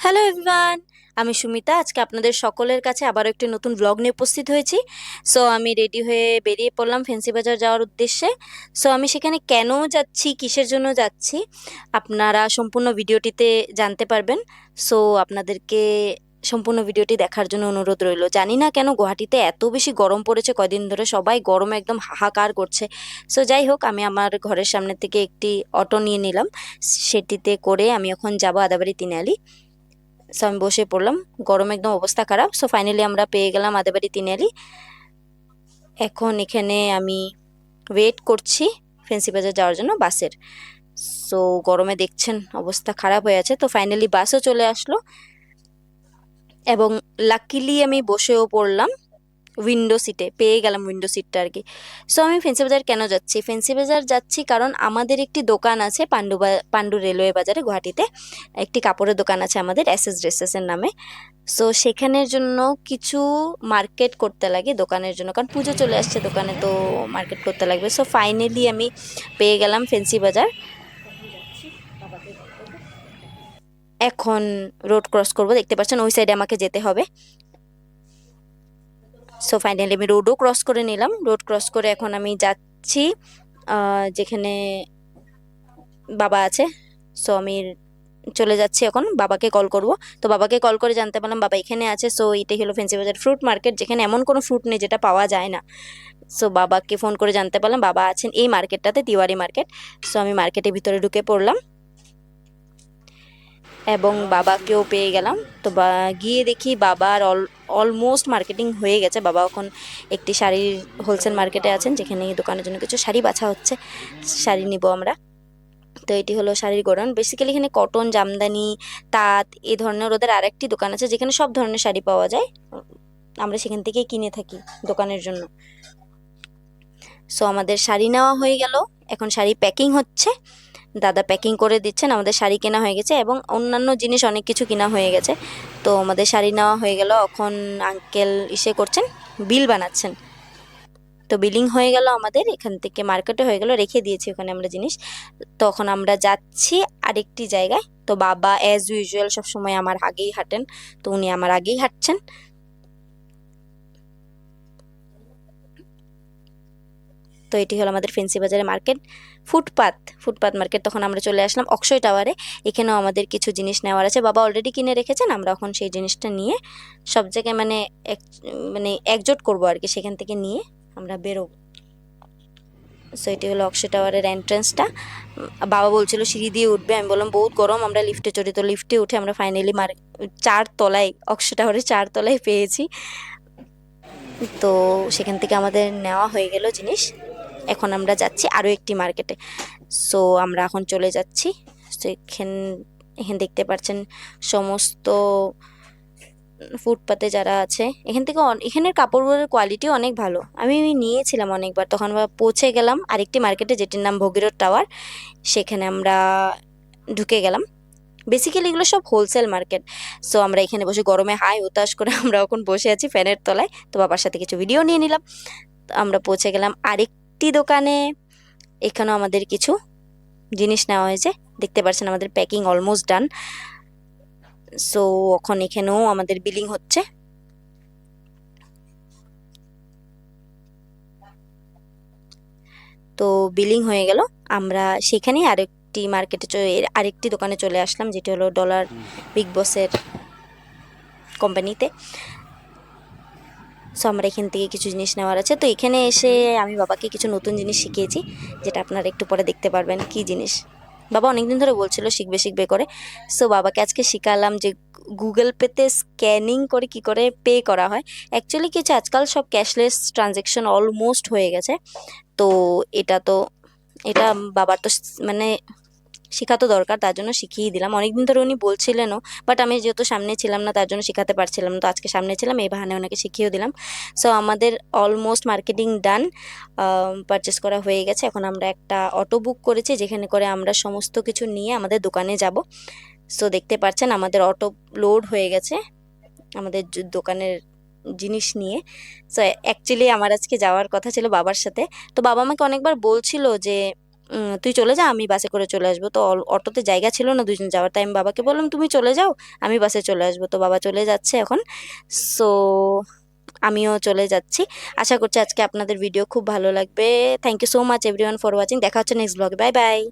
Hello everyone, আমি সুমিতা। আজকে আপনাদের সকলের কাছে আবারও একটি নতুন ব্লগ নিয়ে উপস্থিত হয়েছি। সো আমি রেডি হয়ে বেরিয়ে পড়লাম ফ্যান্সি বাজার যাওয়ার উদ্দেশ্যে। সো আমি সেখানে কেন যাচ্ছি, কিসের জন্য যাচ্ছি, আপনারা সম্পূর্ণ ভিডিওটিতে জানতে পারবেন। সো আপনাদেরকে সম্পূর্ণ ভিডিওটি দেখার জন্য অনুরোধ রইল। জানি না কেন গুয়াহাটিতে এত বেশি গরম পড়েছে কয়দিন ধরে, সবাই গরমে একদম হাহাকার করছে। সো যাই হোক, আমি আমার ঘরের সামনে থেকে একটি অটো নিয়ে নিলাম। সেটিতে করে আমি এখন যাব আদাবাড়ি তিনালি। সো আমি বসে পড়লাম, গরম একদম অবস্থা খারাপ। সো ফাইনালি আমরা পেয়ে গেলাম আদাবাড়ি তিনালি। এখন এখানে আমি ওয়েট করছি ফেন্সি বাজার যাওয়ার জন্য বাসের। সো গরমে দেখছেন অবস্থা খারাপ হয়ে আছে। তো ফাইনালি বাসও চলে আসলো এবং লাকিলি আমি বসেও পড়লাম, উইন্ডো সিটে পেয়ে গেলাম, উইন্ডো সিটটা আর কি। সো আমি ফেন্সি বাজার কেন যাচ্ছি? ফেন্সি বাজার যাচ্ছি কারণ আমাদের একটি দোকান আছে পাণ্ডু রেলওয়ে বাজারে, গুয়াহাটিতে একটি কাপড়ের দোকান আছে আমাদের, এস এস ড্রেসেসের নামে। সো সেখানের জন্য কিছু মার্কেট করতে লাগে দোকানের জন্য, কারণ পুজো চলে আসছে, দোকানে তো মার্কেট করতে লাগবে। সো ফাইনালি আমি পেয়ে গেলাম ফেন্সি বাজার। এখন রোড ক্রস করব, দেখতে পাচ্ছেন ওই সাইডে আমাকে যেতে হবে। সো ফাইনালি আমি রোডও ক্রস করে নিলাম। রোড ক্রস করে এখন আমি যাচ্ছি যেখানে বাবা আছে। সো আমি চলে যাচ্ছি, এখন বাবাকে কল করব। তো বাবাকে কল করে জানতে পারলাম বাবা এখানে আছে। সো এটাই হলো ফেন্সি বাজার ফ্রুট মার্কেট, যেখানে এমন কোনো ফ্রুট নেই যেটা পাওয়া যায় না। সো বাবাকে ফোন করে জানতে পারলাম বাবা আছেন এই মার্কেটটাতে, তিওয়ারি মার্কেট। সো আমি মার্কেটের ভিতরে ঢুকে পড়লাম এবং বাবাকেও পেয়ে গেলাম। তো গিয়ে দেখি বাবার অলমোস্ট মার্কেটিং হয়ে গেছে। বাবা এখন একটি শাড়ির হোলসেল মার্কেটে আছেন, যেখানে এই দোকানের জন্য কিছু শাড়ি বাছা হচ্ছে, শাড়ি নিব আমরা। তো এটি হলো শাড়ির গোডাউন। বেসিক্যালি এখানে কটন, জামদানি, তাঁত এই ধরনের ওদের আরেকটি দোকান আছে যেখানে সব ধরনের শাড়ি পাওয়া যায়। আমরা সেখান থেকে কিনে থাকি দোকানের জন্য। সো আমাদের শাড়ি নেওয়া হয়ে গেল, এখন শাড়ি প্যাকিং হচ্ছে, দাদা প্যাকিং করে দিচ্ছেন। আমাদের শাড়ি কেনা হয়ে গেছে এবং অন্যান্য জিনিস অনেক কিছু কেনা হয়ে গেছে। তো আমাদের শাড়ি নেওয়া হয়ে গেল, এখন আঙ্কেল ইসে করছেন, বিল বানাচ্ছেন। তো বিলিং হয়ে গেল আমাদের, এখান থেকে মার্কেটে হয়ে গেল, রেখে দিয়েছি ওখানে আমরা জিনিস। তখন আমরা যাচ্ছি আরেকটি জায়গায়। তো বাবা অ্যাজ ইউজুয়াল সবসময় আমার আগেই হাঁটেন, তো উনি আমার আগেই হাঁটছেন। তো এটি হলো আমাদের ফেন্সি বাজারের মার্কেট, ফুটপাত মার্কেট। তখন আমরা চলে আসলাম অক্ষয় টাওয়ারে। এখানেও আমাদের কিছু জিনিস নেওয়ার আছে, বাবা অলরেডি কিনে রেখেছেন। আমরা এখন সেই জিনিসটা নিয়ে সব জায়গায় মানে একজোট করবো আর কি, সেখান থেকে নিয়ে আমরা বেরোবো। সো এটি হলো অক্ষয় টাওয়ারের এন্ট্রান্সটা। বাবা বলছিল সিঁড়ি দিয়ে উঠবে, আমি বললাম বহুত গরম, আমরা লিফটে চড়ি। তো লিফটে উঠে আমরা ফাইনালি 4 তলায়, অক্ষয় টাওয়ারের 4 তলায় পেয়েছি। তো সেখান থেকে আমাদের নেওয়া হয়ে গেল জিনিস। এখন আমরা যাচ্ছি আরও একটি মার্কেটে। সো আমরা এখন চলে যাচ্ছি। তো এখানে দেখতে পাচ্ছেন সমস্ত ফুটপাতে যারা আছে, এখান থেকে এখানের কাপড়ের কোয়ালিটি অনেক ভালো। আমি নিয়েছিলাম অনেকবার। তখন আমরা পৌঁছে গেলাম আরেকটি মার্কেটে, যেটির নাম ভগীরথ টাওয়ার। সেখানে আমরা ঢুকে গেলাম। বেসিক্যালি এগুলো সব হোলসেল মার্কেট। সো আমরা এখানে বসে গরমে হাই উতাস করে আমরা এখন বসে আছি ফ্যানের তলায়। তো বাবার সাথে কিছু ভিডিও নিয়ে নিলাম। তো আমরা পৌঁছে গেলাম আরেকটি দোকানে। এখানেও আমাদের কিছু জিনিস নেওয়া হয়েছে, দেখতে পাচ্ছেন আমাদের প্যাকিং অলমোস্ট ডান। সো এখন এখানেও আমাদের বিলিং হচ্ছে। তো বিলিং হয়ে গেল, আমরা সেখানে আরেকটি আরেকটি দোকানে চলে আসলাম, যেটি হলো ডলার বিগ বসের কোম্পানিতে। সো আমরা এখান থেকে কিছু জিনিস নেওয়ার আছে। তো এখানে এসে আমি বাবাকে কিছু নতুন জিনিস শিখিয়েছি, যেটা আপনারা একটু পরে দেখতে পারবেন কি জিনিস। বাবা অনেকদিন ধরে বলছিল শিখবে শিখবে করে। সো বাবাকে আজকে শিখালাম যে গুগল পেতে স্ক্যানিং করে কি করে পে করা হয়। অ্যাকচুয়ালি কিছু আজকাল সব ক্যাশলেস ট্রানজ্যাকশন অলমোস্ট হয়ে গেছে। তো এটা তো এটা বাবার তো মানে শেখা তো দরকার, তার জন্য শিখিয়ে দিলাম। অনেকদিন ধরে উনি বলছিলেনও, বাট আমি যেহেতু সামনে ছিলাম না তার জন্য শেখাতে পারছিলাম না। তো আজকে সামনে ছিলাম, এই বাহানে ওনাকে শিখিয়েও দিলাম। সো আমাদের অলমোস্ট মার্কেটিং ডান, পারচেস করা হয়ে গেছে। এখন আমরা একটা অটো বুক করেছি, যেখানে করে আমরা সমস্ত কিছু নিয়ে আমাদের দোকানে যাব। সো দেখতে পাচ্ছেন আমাদের অটো লোড হয়ে গেছে আমাদের দোকানের জিনিস নিয়ে। সো অ্যাকচুয়ালি আমার আজকে যাওয়ার কথা ছিল বাবার সাথে। তো বাবা আমাকে অনেকবার বলছিল যে তুই চলে যা, আমি বাসে করে চলে আসবো। তো অটোতে জায়গা ছিল না দুজন যাওয়ার, তাই আমি বাবাকে বললাম তুমি চলে যাও, আমি বাসে চলে আসবো। তো বাবা চলে যাচ্ছে এখন। সো আমিও চলে যাচ্ছি। আশা করছি আজকে আপনাদের ভিডিও খুব ভালো লাগবে। Thank you so much everyone for watching. দেখা হচ্ছে নেক্সট ব্লগে। Bye by.